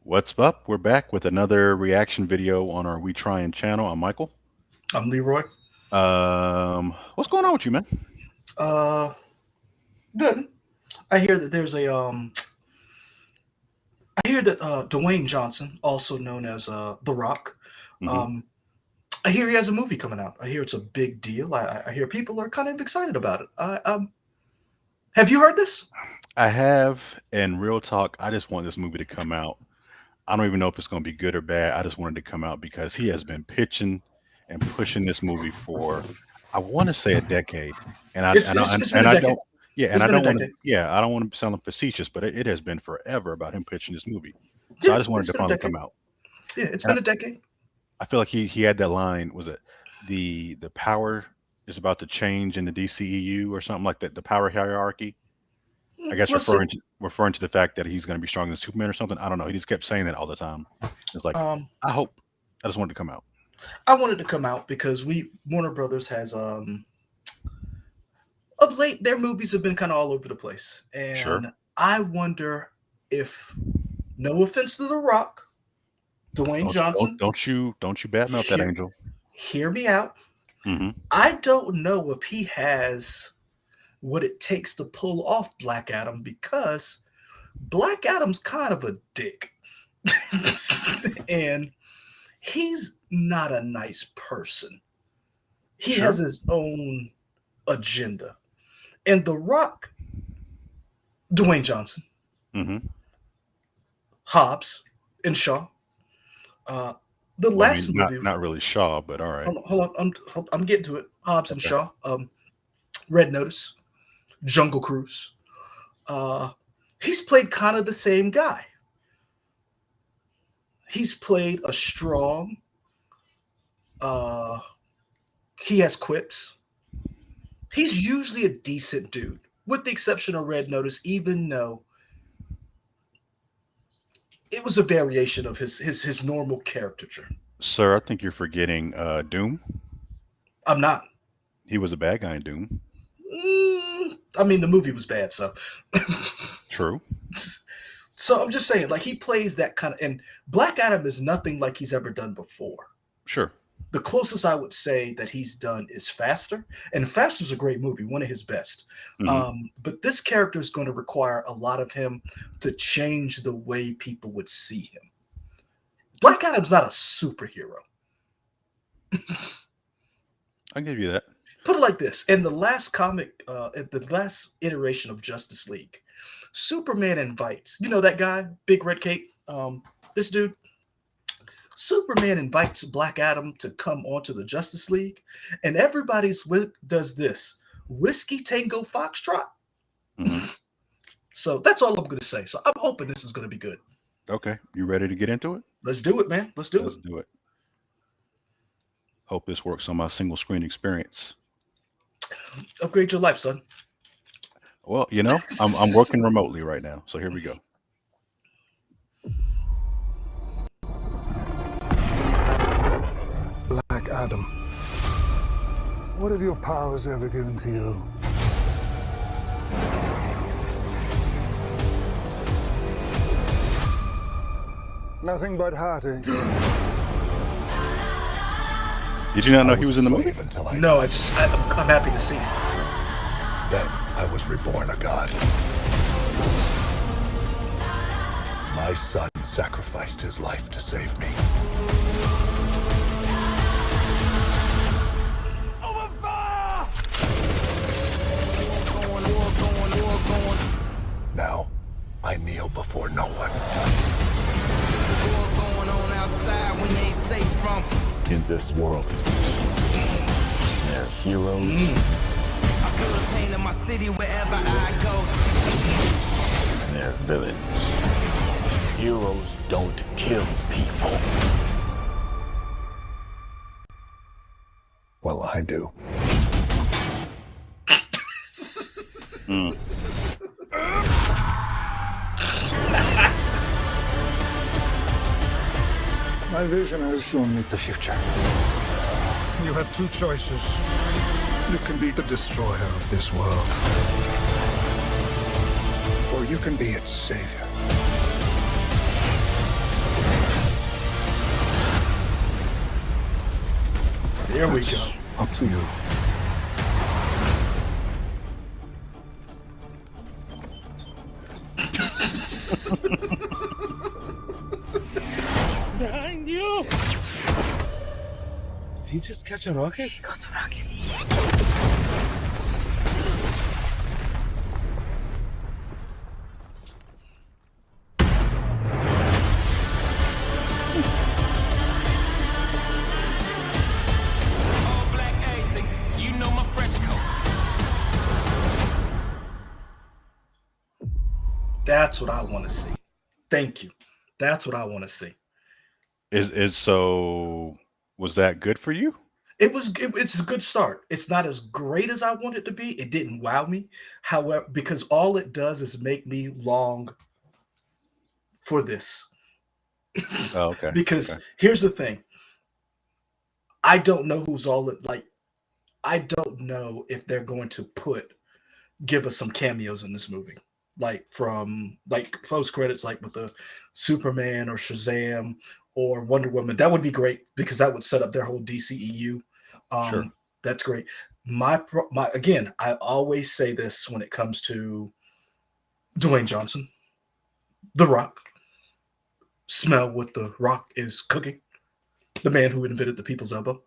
What's up? We're back with another reaction video on our We Tryin' channel. I'm Michael. I'm Leroy. What's going on with you, man? Uh, Good. I hear that there's a I hear that Dwayne Johnson, also known as The Rock, Hmm. um, I hear he has a movie coming out. I hear it's a big deal. I hear people are kind of excited about it. Have you heard this? I have, and real talk, I just want this movie to come out. I don't even know if it's going to be good or bad. I just wanted to come out because he has been pitching and pushing this movie for, I want to say a decade, and I It's and I, it's, and, it's been and a I decade. don't, yeah, and It's I been a don't want to, decade. yeah, I don't want to sound facetious, but it has been forever about him pitching this movie. So Yeah, I just wanted it's to been a finally decade. come out. Yeah, it's And been a decade. I feel like he had that line. Was it the power is about to change in the DCEU or something like that? The power hierarchy. I guess Well, see, referring to the fact that he's going to be stronger than Superman or something. I don't know. He just kept saying that all the time. It's like um, I hope. I just wanted to come out. I wanted to come out because we Warner Brothers has of late their movies have been kind of all over the place, Sure. and I wonder if, no offense to The Rock, Dwayne Johnson, Don't you badmouth that hear angel. hear me out. Hmm. I don't know if he has what it takes to pull off Black Adam because Black Adam's kind of a dick. And he's not a nice person. He has Sure. his own agenda. And The Rock, Dwayne Johnson, Hmm. Hobbs, and Shaw, uh, the Well, I last mean, not movie, not really Shaw, but all right. hold on, I'm getting to it. Hobbs and Okay. Shaw, Red Notice, Jungle Cruise. Uh, he's played kind of the same guy. He's played a strong. Uh, he has quips. He's usually a decent dude, with the exception of Red Notice. Even though it was a variation of his normal caricature. Sir, I think you're forgetting Doom. I'm not. He was a bad guy in Doom. I mean, the movie was bad, so. True. So I'm just saying, like he plays that kind of, and Black Adam is nothing like he's ever done before. Sure. The closest I would say that he's done is Faster, and Faster's a great movie, one of his best. Hmm. But this character is going to require a lot of him to change the way people would see him. Black Okay. Adam's not a superhero. I'll give you that. Put it like this: in the last comic, in the last iteration of Justice League, Superman invites, you know that guy, big red cape, this dude. Superman invites Black Adam to come onto the Justice League, and does this whiskey tango foxtrot. Hmm. So that's all I'm going to say. So I'm hoping this is going to be good. Okay. You ready to get into it? Let's do it, man. Let's do it. Let's do it. Hope this works on my single screen experience. Upgrade your life, son. Well, I'm working remotely right now, so here we go. Black Adam, what have your powers ever given to you? Nothing but heartache. Did you not I know he was was a in the movie? slave until I No, died. I'm happy to see it. Then I was reborn a god. My son sacrificed his life to save me. Now, I kneel before no one. In this world, there are heroes and there are villains. Heroes don't kill people. Well, I do. Mm. My vision has shown me the future. You have two choices. You can be the destroyer of this world, or you can be its savior. Here we go. Up to you. Behind you! Did he just catch a rocket? That's what I want to see. Thank you. That's what I want to see. Is so was that good for you? It's a good start. It's not as great as I want it to be. It didn't wow me. However, because all it does is make me long for this. Oh, okay. Okay. Because here's the thing. I don't know who's all it like I don't know if they're going to put give us some cameos in this movie. Like from like post credits like with the Superman or Shazam or Wonder Woman. That would be great because that would set up their whole DCEU. Sure. That's great. My again, I always say this when it comes to Dwayne Johnson, The Rock. Smell what The Rock is cooking. The man who invented the people's elbow.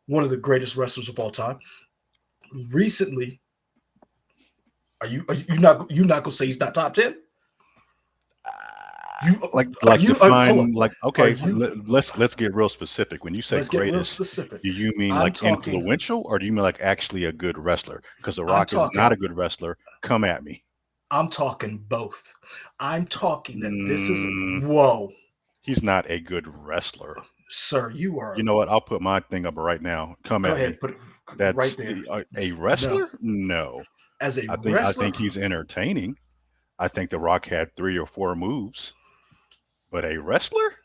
One of the greatest wrestlers of all time. Recently, are you not gonna say he's not top 10? You are Like you are, hold on. define like Are okay, you let's get real specific. When you say let's get real greatest, specific. do you mean I'm like talking influential or do you mean like actually a good wrestler? Because The I'm Rock is not talking a good wrestler. Come at me. I'm talking both. I'm talking that this is Mm, whoa, he's not a good wrestler. sir, you You are know what? I'll put my thing up right now. Come go at ahead, me. put it right That's there. a No. wrestler? No. As a I wrestler, think he's entertaining. I think The Rock had 3 or 4 moves, but a wrestler?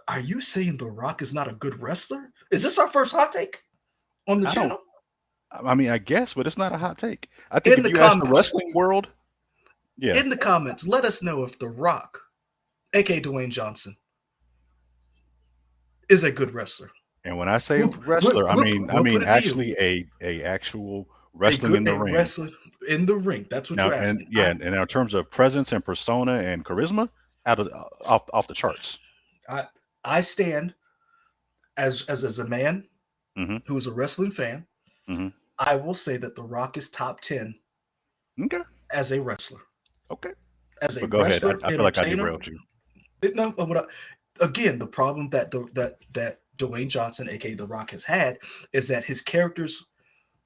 are you saying The Rock is not a good wrestler? Is this our first hot take on the I don't. channel? I mean, I guess, but it's not a hot take. I think In if the you ask the comments, wrestling world, yeah. in the comments, let us know if The Rock, aka Dwayne Johnson, is a good wrestler. And when I say We'll, we'll, wrestler, we'll, I we'll put mean it to you. actually a actual wrestling in the A ring. wrestler in the ring. That's what Now, you're and asking. yeah, and in terms of presence and persona and charisma, out of off the charts. I I stand as a man Hmm. who is a wrestling fan. Hmm. I will say that The Rock is top 10 Okay. as a wrestler. Okay. As a But go ahead. wrestler, I feel like I entertainer. derailed you. No, again, the problem that that Dwayne Johnson, aka The Rock, has had is that his characters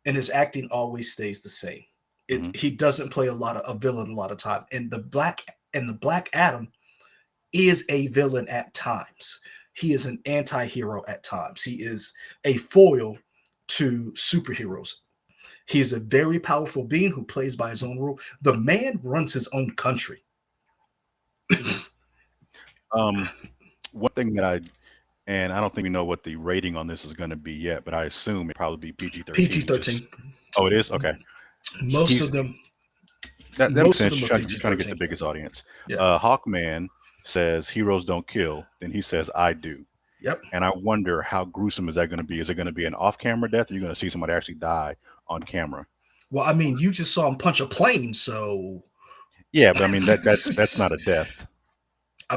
and his acting always stays the same. Hmm. He doesn't play a villain a lot of time. And the Black Adam is a villain at times. He is an anti-hero at times. He is a foil to superheroes. He is a very powerful being who plays by his own rule. The man runs his own country. Um, one thing that I and I don't think we know what the rating on this is going to be yet, but I assume it probably be PG PG 13. 13. Just oh, it is okay. Most He's of them, that makes most of sense. them are You're PG trying to get the 13. biggest audience. Yeah. Hawkman says heroes don't kill, then he says I do. Yep. And I wonder how gruesome is that going to be? Is it going to be an off-camera death, or are you going to see somebody actually die on camera? Well, I mean, you just saw him punch a plane, so Yeah, but I mean that's not a death. I,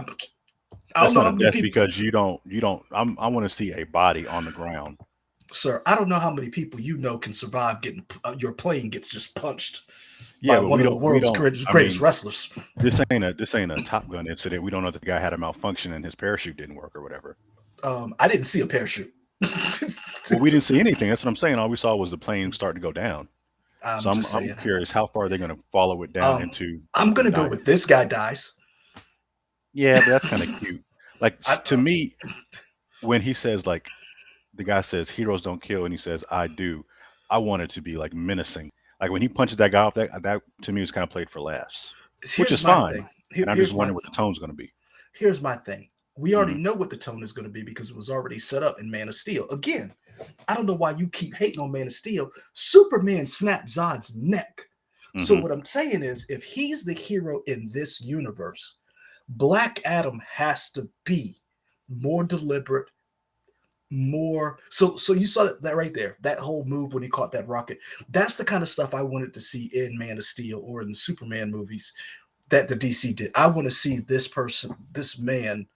I don't That's know not how a many death people, because you don't. I want to see a body on the ground. sir. I don't know how many people you know can survive getting your plane gets just punched by Yeah, but one of the we world's don't. greatest I greatest mean, wrestlers. this ain't a Top Gun incident. We don't know that the guy had a malfunction and his parachute didn't work or whatever. I didn't see a parachute. Well, we didn't see anything. That's what I'm saying. All we saw was the plane starting to go down. So I'm just I'm saying. curious how far they're going to follow it down Um, into I'm him gonna go dying. with this guy dies. Yeah, but that's kind of cute. Like I, to me, when he says like the guy says heroes don't kill and he says I do, I want it to be like menacing. Like when he punches that guy off, that to me was kind of played for laughs, which here's is my fine. thing. And I'm just Here's my wondering what the tone's going to be. here's my thing. We already Hmm. know what the tone is going to be because it was already set up in Man of Steel. Again, I don't know why you keep hating on Man of Steel. Superman snapped Zod's neck. So Hmm. what I'm saying is, if he's the hero in this universe, Black Adam has to be more deliberate, more. So you saw that right there. That whole move when he caught that rocket. That's the kind of stuff I wanted to see in Man of Steel or in the Superman movies that the DC did. I want to see this person, this man,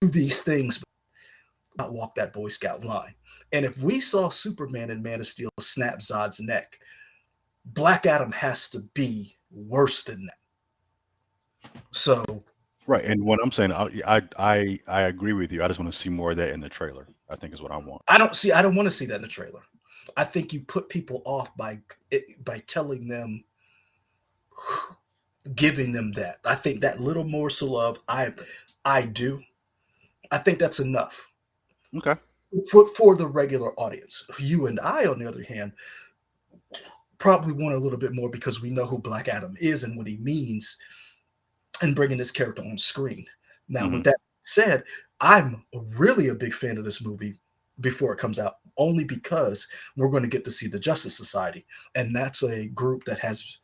do these things, but not walk that Boy Scout line. And if we saw Superman and Man of Steel snap Zod's neck, Black Adam has to be worse than that. So Right, and what I'm saying, I agree with you. I just want to see more of that in the trailer. I think is what I want. I don't want to see that in the trailer. I think you put people off by telling them, giving them that. I think that little morsel of I do. I think that's enough Okay, for the regular audience. You and I, on the other hand, probably want a little bit more because we know who Black Adam is and what he means and bringing this character on screen. Now, with hmm that said, I'm really a big fan of this movie before it comes out, only because we're going to get to see the Justice Society, and that's a group that has.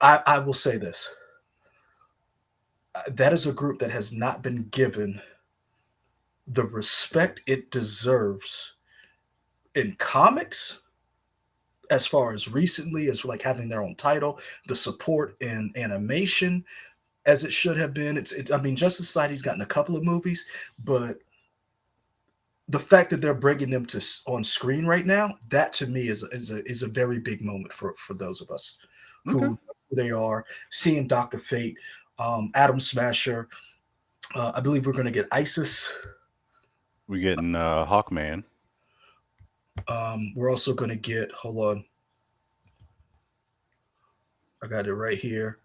I will say this: that is a group that has not been given the respect it deserves in comics, as far as recently as like having their own title, the support in animation as it should have been. I mean, Justice Society's gotten a couple of movies, but the fact that they're bringing them to on screen right now, that to me is a very big moment for those of us okay. who know who they are. Seeing Doctor Fate, Atom Smasher, I believe we're going to get Isis. We getting Hawkman. We're also going to get. Hold on, I got it right here.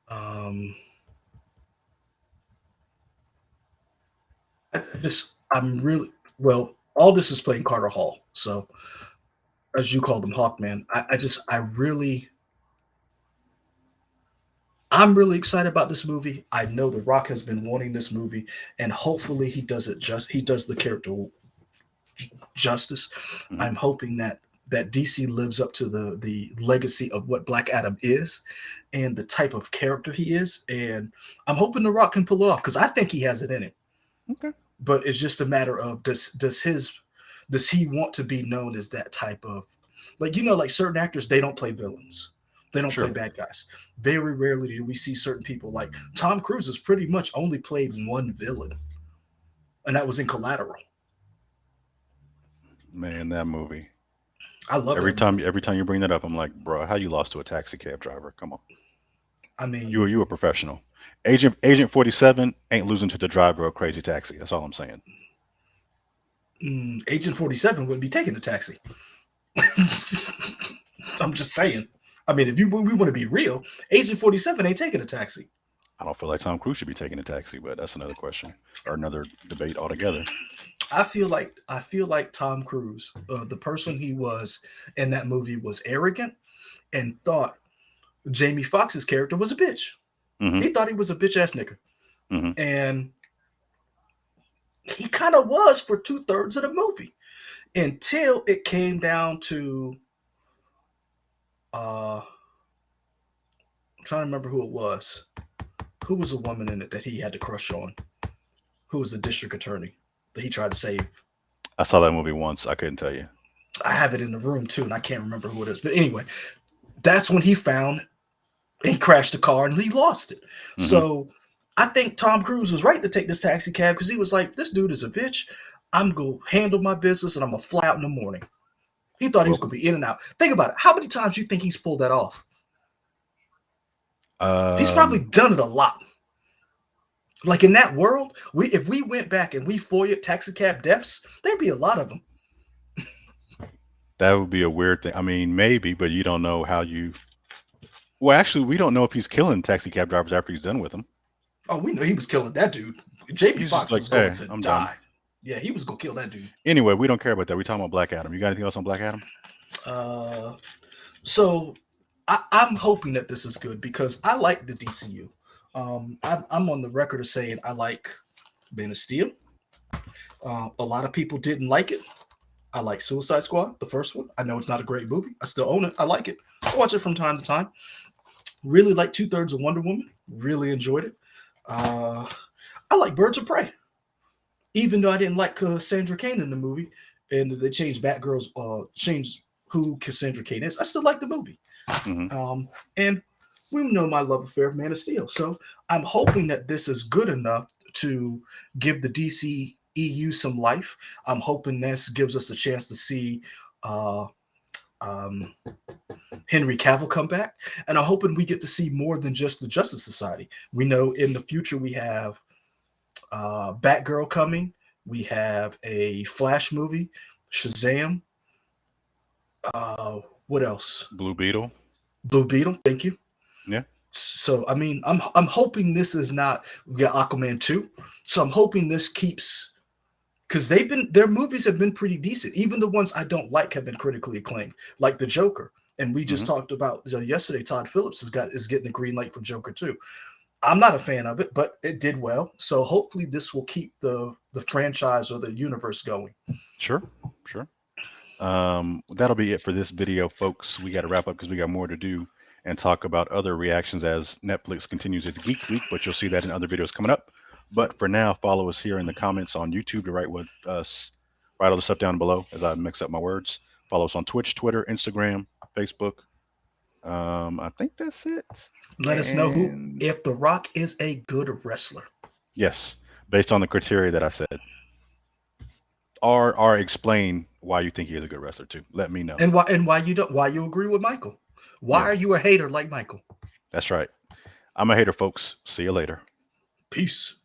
Um, I'm really well. All this is playing Carter Hall, so as you called him, Hawkman. I'm really excited about this movie. I know The Rock has been wanting this movie, and hopefully he does the character justice. hmm I'm hoping that DC lives up to the legacy of what Black Adam is and the type of character he is. And I'm hoping The Rock can pull it off because I think he has it in him. Okay, But it's just a matter of does he want to be known as that type of, like, like certain actors, they don't play villains, they don't play sure, bad guys. Very rarely do we see certain people, like Tom Cruise has pretty much only played one villain, and that was in Collateral. man, that movie. I love Every that time, movie. every time you bring that up, I'm like, bro, how you lost to a taxi cab driver? Come on, I you mean, you a professional. Agent 47 ain't losing to the driver of a crazy taxi. That's all I'm saying. Agent 47 wouldn't be taking a taxi. I'm just saying. I mean, if we want to be real, Agent 47 ain't taking a taxi. I don't feel like Tom Cruise should be taking a taxi, but that's another question or another debate altogether. I feel like Tom Cruise, the person he was in that movie, was arrogant and thought Jamie Foxx's character was a bitch. hmm He thought he was a bitch ass nigga, hmm and he kind of was for 2/3 of the movie until it came down to. I'm trying to remember who it was. Who was a woman in it that he had to crush on? Who was the district attorney that he tried to save? I saw that movie once. I couldn't tell you. I have it in the room too, and I can't remember who it is. But anyway, that's when he crashed the car and he lost it. hmm So I think Tom Cruise was right to take this taxi cab because he was like, "This dude is a bitch. I'm gonna handle my business and I'm gonna fly out in the morning." He thought he was Well, gonna be in and out. Think about it. How many times do you think he's pulled that off? He's probably um, done it a lot. Like in that world, we if we went back and we FOIA taxi cab deaths, there'd be a lot of them. that would be a weird thing. I mean, maybe, but you don't know how you. Well, actually, we don't know if he's killing taxi cab drivers after he's done with them. Oh, we know he was killing that dude. Jamie He's just Foxx like, was going hey, to I'm done. die. Yeah, he was gonna kill that dude. Anyway, we don't care about that. We're talking about Black Adam. You got anything else on Black Adam? Uh, so I'm hoping that this is good because I like the DCU. I'm on the record of saying I like Man of Steel. A lot of people didn't like it. I like Suicide Squad, the first one. I know it's not a great movie. I still own it. I like it. I watch it from time to time. Really like 2/3 of Wonder Woman. Really enjoyed it. Uh, I like Birds of Prey, even though I didn't like Cassandra Cain in the movie, and they changed Batgirl's changed who Cassandra Cain is. I still like the movie. Hmm. And we know my love affair of Man of Steel. So I'm hoping that this is good enough to give the DC EU some life. I'm hoping this gives us a chance to see uh, um, Henry Cavill come back, and I'm hoping we get to see more than just the Justice Society. We know in the future we have Batgirl coming. We have a Flash movie, Shazam. Uh, what else? Blue Beetle. Blue Beetle. Thank you. Yeah. So I mean, I'm hoping this is not we got Aquaman 2. So I'm hoping this keeps because they've been their movies have been pretty decent. Even the ones I don't like have been critically acclaimed, like the Joker. And we just Hmm. talked about yesterday. Todd Phillips is getting a green light for Joker 2. I'm not a fan of it, but it did well. So hopefully this will keep the franchise or the universe going. Sure. Sure. That'll be it for this video, folks. We got to wrap up because we got more to do and talk about other reactions as Netflix continues its Geek Week, but you'll see that in other videos coming up. But for now, follow us here in the comments on YouTube to write what us write all the stuff down below as I mix up my words. Follow us on Twitch, Twitter, Instagram, Facebook. I think that's it. Let us know who And if The Rock is a good wrestler. yes, based on the criteria that I said, or explain why you think he is a good wrestler too. Let me know. And why you don't why you agree with Michael. Why Yeah, are you a hater like Michael? that's right. I'm a hater, folks. See you later. Peace.